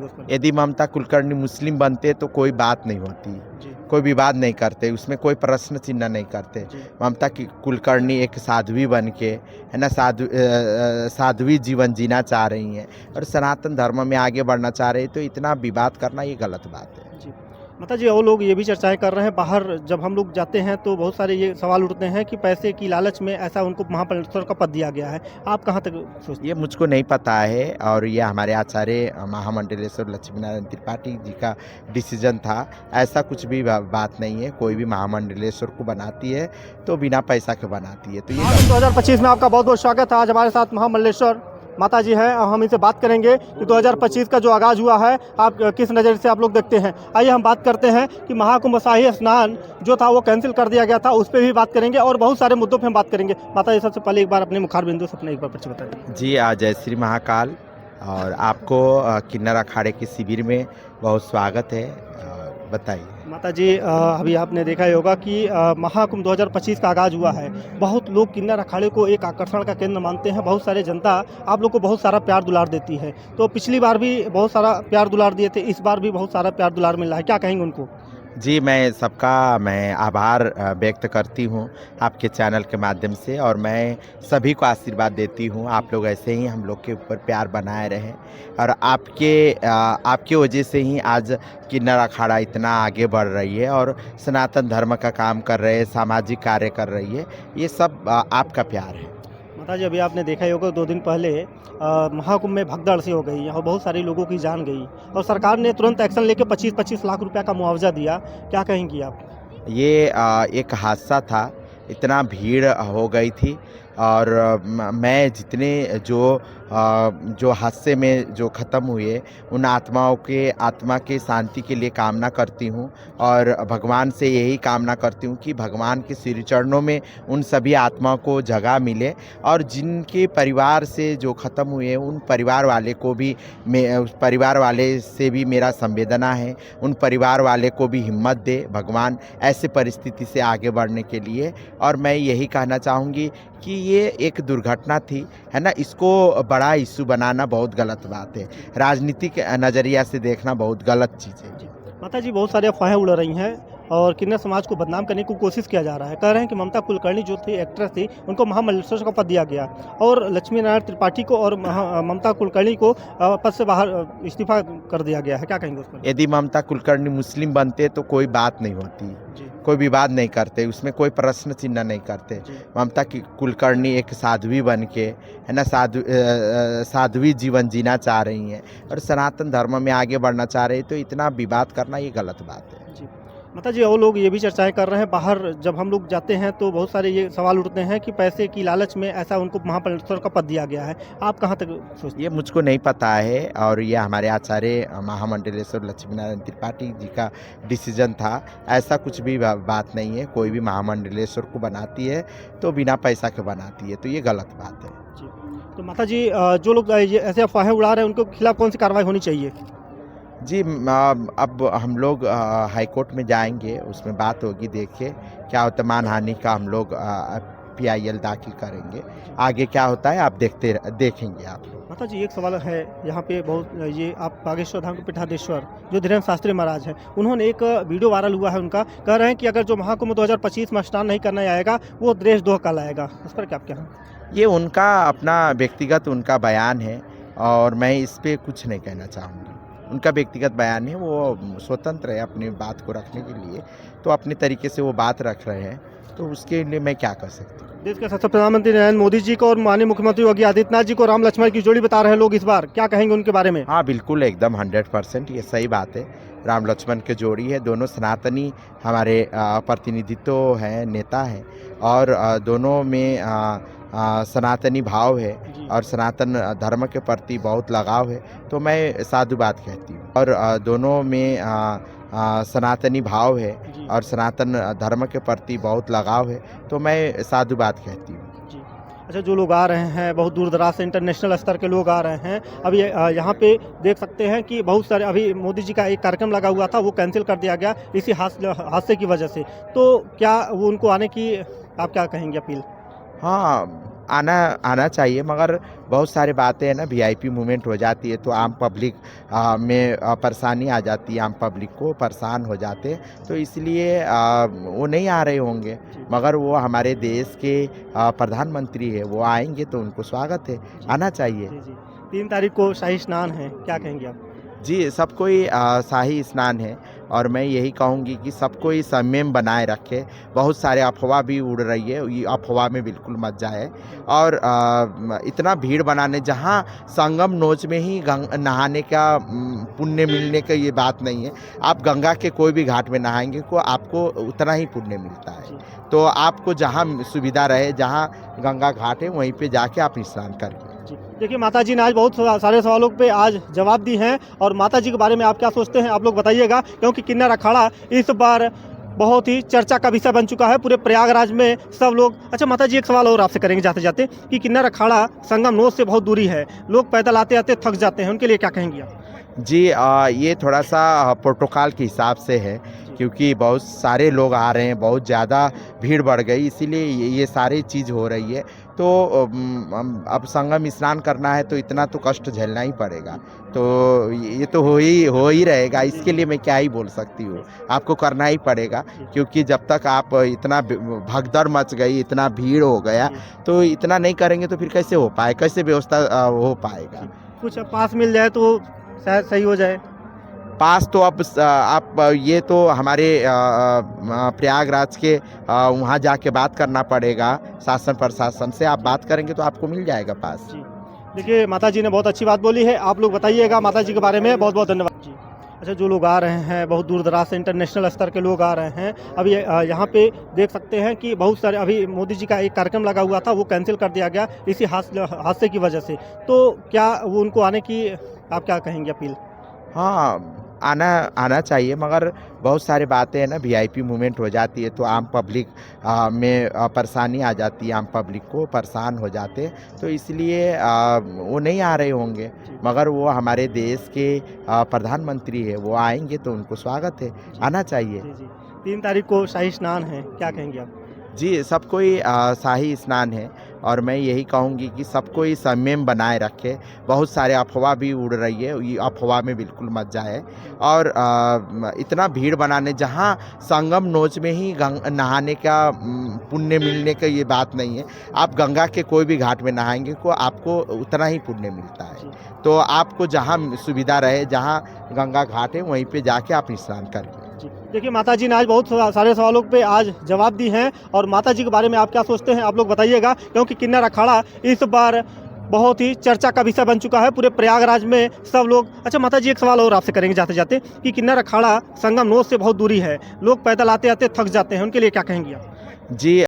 उस पर? यदि ममता कुलकर्णी मुस्लिम बनते तो कोई बात नहीं होती, जी, कोई विवाद नहीं करते, उसमें कोई प्रश्न चिन्ह नहीं करते। जी, ममता की कुलकर्णी एक साध्वी बन के, है ना, साध्वी जीवन जीना चाह रही हैं और सनातन धर्म में आगे बढ़ना चाह रही हैं, तो इतना विवाद करना ये गलत बात है। जी। माता जी, और लोग ये भी चर्चाएँ कर रहे हैं, बाहर जब हम लोग जाते हैं तो बहुत सारे ये सवाल उठते हैं कि पैसे की लालच में ऐसा उनको महापलेश्वर का पद दिया गया है। आप कहाँ तक सोचते ये हैं? मुझको नहीं पता है और ये हमारे आचार्य महामंडलेश्वर लक्ष्मीनारायण त्रिपाठी जी का डिसीजन था। ऐसा कुछ भी बात नहीं है, कोई भी महामंडलेश्वर को बनाती है तो बिना पैसा के बनाती है, तो ये महाकुंभ 2025 में आपका बहुत-बहुत स्वागत है। आज हमारे साथ महामल्लेश्वर माता जी हैं और हम इनसे बात करेंगे कि 2025 का जो आगाज़ हुआ है, आप किस नज़र से आप लोग देखते हैं? आइए हम बात करते हैं कि महाकुंभ शाही स्नान जो था वो कैंसिल कर दिया गया था, उस पे भी बात करेंगे और बहुत सारे मुद्दों पे हम बात करेंगे। माता जी, सबसे पहले एक बार अपने मुखार बिंदु से अपना एक बार परिचय बताइए। जी, जय श्री महाकाल। और आपको किन्नर अखाड़े के शिविर में बहुत स्वागत है। बताइए। माता जी, अभी आपने देखा ही होगा कि महाकुंभ 2025 का आगाज़ हुआ है। बहुत लोग किन्नर अखाड़े को एक आकर्षण का केंद्र मानते हैं, बहुत सारे जनता आप लोग को बहुत सारा प्यार दुलार देती है। तो पिछली बार भी बहुत सारा प्यार दुलार दिए थे, इस बार भी बहुत सारा प्यार दुलार मिल रहा है, क्या कहेंगे उनको? जी, मैं आभार व्यक्त करती हूँ आपके चैनल के माध्यम से और मैं सभी को आशीर्वाद देती हूँ। आप लोग ऐसे ही हम लोग के ऊपर प्यार बनाए रहें और आपके वजह से ही आज किन्नर अखाड़ा इतना आगे बढ़ रही है और सनातन धर्म का काम कर रहे हैं, सामाजिक कार्य कर रही है। ये सब आपका प्यार है। माता जी, अभी आपने देखा ही होगा 2 दिन पहले महाकुंभ में भगदड़ सी हो गई, यहाँ बहुत सारे लोगों की जान गई और सरकार ने तुरंत एक्शन लेके 25-25 लाख रुपए का मुआवजा दिया। क्या कहेंगी आप? ये एक हादसा था, इतना भीड़ हो गई थी और मैं जितने जो हादसे में जो ख़त्म हुए उन आत्मा के शांति के लिए कामना करती हूँ और भगवान से यही कामना करती हूँ कि भगवान के श्री चरणों में उन सभी आत्माओं को जगह मिले और जिनके परिवार से जो ख़त्म हुए उन परिवार वाले को भी उस परिवार वाले से भी मेरा संवेदना है, उन परिवार वाले को भी हिम्मत दे भगवान ऐसे परिस्थिति से आगे बढ़ने के लिए। और मैं यही कहना चाहूँगी कि ये एक दुर्घटना थी, है ना, इसको बड़ा इश्यू बनाना बहुत गलत बात है, राजनीतिक नज़रिया से देखना बहुत गलत चीज़ है। जी। माता जी, बहुत सारी अफवाहें उड़ रही हैं और किन्नर समाज को बदनाम करने की कोशिश किया जा रहा है। कह रहे हैं कि ममता कुलकर्णी जो थी, एक्ट्रेस थी, उनको महामल्लेश्वर का पद दिया गया और लक्ष्मी नारायण त्रिपाठी को और ममता कुलकर्णी को पद से बाहर इस्तीफा कर दिया गया है। क्या कहेंगे उस पर? यदि ममता कुलकर्णी मुस्लिम बनते तो कोई बात नहीं होती, जी, कोई विवाद नहीं करते, उसमें कोई प्रश्न चिन्ह नहीं करते। जी, ममता की कुलकर्णी एक साध्वी बन के, है ना, साध्वी जीवन जीना चाह रही हैं और सनातन धर्म में आगे बढ़ना चाह रही हैं, तो इतना विवाद करना ये गलत बात है। जी। माता जी, और लोग ये भी चर्चाएँ कर रहे हैं, बाहर जब हम लोग जाते हैं तो बहुत सारे ये सवाल उठते हैं कि पैसे की लालच में ऐसा उनको महापलेश्वर का पद दिया गया है। आप कहाँ तक सोचते हैं? ये मुझको नहीं पता है और ये हमारे आचार्य महामंडलेश्वर लक्ष्मीनारायण त्रिपाठी जी का डिसीजन था। ऐसा कुछ भी बात नहीं है, कोई भी महामंडलेश्वर को बनाती है तो बिना पैसा के बनाती है, तो ये गलत बात है। जी। तो माता जी, जो लोग ये ऐसे अफ़वाहें उड़ा रहे हैं उनके खिलाफ़ कौन सी कार्रवाई होनी चाहिए? जी, अब हम लोग हाई कोर्ट में जाएंगे, उसमें बात होगी, देखिए क्या होता है, मानहानि का हम लोग PIL दाखिल करेंगे। आगे क्या होता है आप देखेंगे आप। माता जी, एक सवाल है यहाँ पे बहुत, ये आप बागेश्वर धाम के पीठाधीश्वर जो धीरेन्द्र शास्त्री महाराज हैं, उन्होंने एक वीडियो वायरल हुआ है उनका, कह रहे हैं कि अगर जो महाकुंभ 2025 में स्नान नहीं करने आएगा वो देशद्रोह कहलाएगा। इस पर क्या आप क्या हैं? ये उनका अपना व्यक्तिगत उनका बयान है और मैं इस पे कुछ नहीं कहना चाहूँगी। उनका व्यक्तिगत बयान है, वो स्वतंत्र है अपनी बात को रखने के लिए, तो अपने तरीके से वो बात रख रहे हैं, तो उसके लिए मैं क्या कर सकती हूँ। देश के सशक्त प्रधानमंत्री नरेंद्र मोदी जी को और माननीय मुख्यमंत्री योगी आदित्यनाथ जी को राम लक्ष्मण की जोड़ी बता रहे हैं लोग इस बार, क्या कहेंगे उनके बारे में? हाँ, बिल्कुल एकदम 100% ये सही बात है। राम लक्ष्मण की जोड़ी है, दोनों सनातनी हमारे प्रतिनिधित्व हैं, नेता हैं और दोनों में सनातनी भाव है जी, और सनातन धर्म के प्रति बहुत लगाव है, तो मैं साधुवाद कहती हूँ और दोनों में सनातनी भाव है जी, और सनातन धर्म के प्रति बहुत लगाव है, तो मैं साधुवाद कहती हूँ। जी। अच्छा, जो लोग आ रहे हैं बहुत दूर दराज से, इंटरनेशनल स्तर के लोग आ रहे हैं, अभी यहाँ पे देख सकते हैं कि बहुत सारे, अभी मोदी जी का एक कार्यक्रम लगा हुआ था वो कैंसिल कर दिया गया इसी हादसे की वजह से। तो क्या वो उनको आने की आप क्या कहेंगे अपील? हाँ, आना आना चाहिए, मगर बहुत सारी बातें हैं ना, वीआईपी मूवमेंट हो जाती है तो आम पब्लिक में परेशानी आ जाती है, आम पब्लिक को परेशान हो जाते हैं, तो इसलिए वो नहीं आ रहे होंगे। मगर वो हमारे देश के प्रधानमंत्री है, वो आएंगे तो उनको स्वागत है, आना चाहिए। जी जी 3 तारीख को शाही स्नान है, क्या कहेंगे आप? जी, सब कोई शाही स्नान है और मैं यही कहूँगी कि सब कोई संयम बनाए रखे। बहुत सारे अफ़वाह भी उड़ रही है, ये अफ़वाह में बिल्कुल मत जाए। और इतना भीड़ बनाने, जहाँ संगम नोच में ही नहाने का पुण्य मिलने का ये बात नहीं है। आप गंगा के कोई भी घाट में नहाएँगे को आपको उतना ही पुण्य मिलता है। तो आपको जहाँ सुविधा रहे, जहाँ गंगा घाट है वहीं पे जाके आप स्नान करिए। जी देखिए, माता जी ने आज बहुत सारे सवालों पे आज जवाब दी हैं, और माता जी के बारे में आप क्या सोचते हैं आप लोग बताइएगा, क्योंकि किन्नर अखाड़ा इस बार बहुत ही चर्चा का विषय बन चुका है पूरे प्रयागराज में सब लोग। अच्छा माता जी, एक सवाल और आपसे करेंगे जाते जाते कि किन्नर अखाड़ा संगम नोच से बहुत दूरी है, लोग पैदल आते आते थक जाते हैं, उनके लिए क्या कहेंगी आप? जी, ये थोड़ा-सा प्रोटोकॉल के हिसाब से है, क्योंकि बहुत सारे लोग आ रहे हैं, बहुत ज़्यादा भीड़ बढ़ गई, इसीलिए ये सारी चीज़ हो रही है। तो अब संगम स्नान करना है तो इतना तो कष्ट झेलना ही पड़ेगा। तो ये तो हो ही रहेगा, इसके लिए मैं क्या ही बोल सकती हूँ। आपको करना ही पड़ेगा, क्योंकि जब तक आप इतना भगदड़ मच गई, इतना भीड़ हो गया, तो इतना नहीं करेंगे तो फिर कैसे हो पाए, कैसे व्यवस्था हो पाएगा? कुछ पास मिल जाए तो शायद सही हो जाए। पास तो अब आप ये तो हमारे प्रयागराज के वहाँ जाके बात करना पड़ेगा, शासन प्रशासन से आप बात करेंगे तो आपको मिल जाएगा पास। जी देखिए, माता जी ने बहुत अच्छी बात बोली है, आप लोग बताइएगा माता जी के बारे में। बहुत बहुत धन्यवाद जी। अच्छा, जो लोग आ रहे हैं बहुत दूर दराज से, इंटरनेशनल स्तर के लोग आ रहे हैं, अभी यहाँ पे देख सकते हैं कि बहुत सारे, अभी मोदी जी का एक कार्यक्रम लगा हुआ था वो कैंसिल कर दिया गया इसी हादसे की वजह से, तो क्या वो उनको आने की आप क्या कहेंगे अपील? हाँ, आना चाहिए, मगर बहुत सारी बातें हैं ना, वीआईपी मूवमेंट हो जाती है तो आम पब्लिक में परेशानी आ जाती है, आम पब्लिक को परेशान हो जाते हैं, तो इसलिए वो नहीं आ रहे होंगे। मगर वो हमारे देश के प्रधानमंत्री है, वो आएंगे तो उनको स्वागत है, आना चाहिए। जी जी 3 तारीख को शाही स्नान है, क्या कहेंगे आप? जी, सब कोई शाही स्नान है और मैं यही कहूँगी कि सब कोई संयम बनाए रखे। बहुत सारे अफ़वाह भी उड़ रही है, ये अफ़वाह में बिल्कुल मत जाए। और इतना भीड़ बनाने, जहाँ संगम नोच में ही नहाने का पुण्य मिलने का ये बात नहीं है। आप गंगा के कोई भी घाट में नहाएँगे को आपको उतना ही पुण्य मिलता है। तो आपको जहाँ सुविधा रहे, जहाँ गंगा घाट है वहीं पे जाके आप स्नान करिए। जी देखिए, माता जी ने आज बहुत सारे सवालों पे आज जवाब दी हैं, और माता जी के बारे में आप क्या सोचते हैं आप लोग बताइएगा, क्योंकि किन्नर अखाड़ा इस बार बहुत ही चर्चा का विषय बन चुका है पूरे प्रयागराज में सब लोग। अच्छा माता जी, एक सवाल और आपसे करेंगे जाते जाते कि किन्नर अखाड़ा संगम नोच से बहुत दूरी है, लोग पैदल आते आते थक जाते हैं, उनके लिए क्या कहेंगी आप? जी।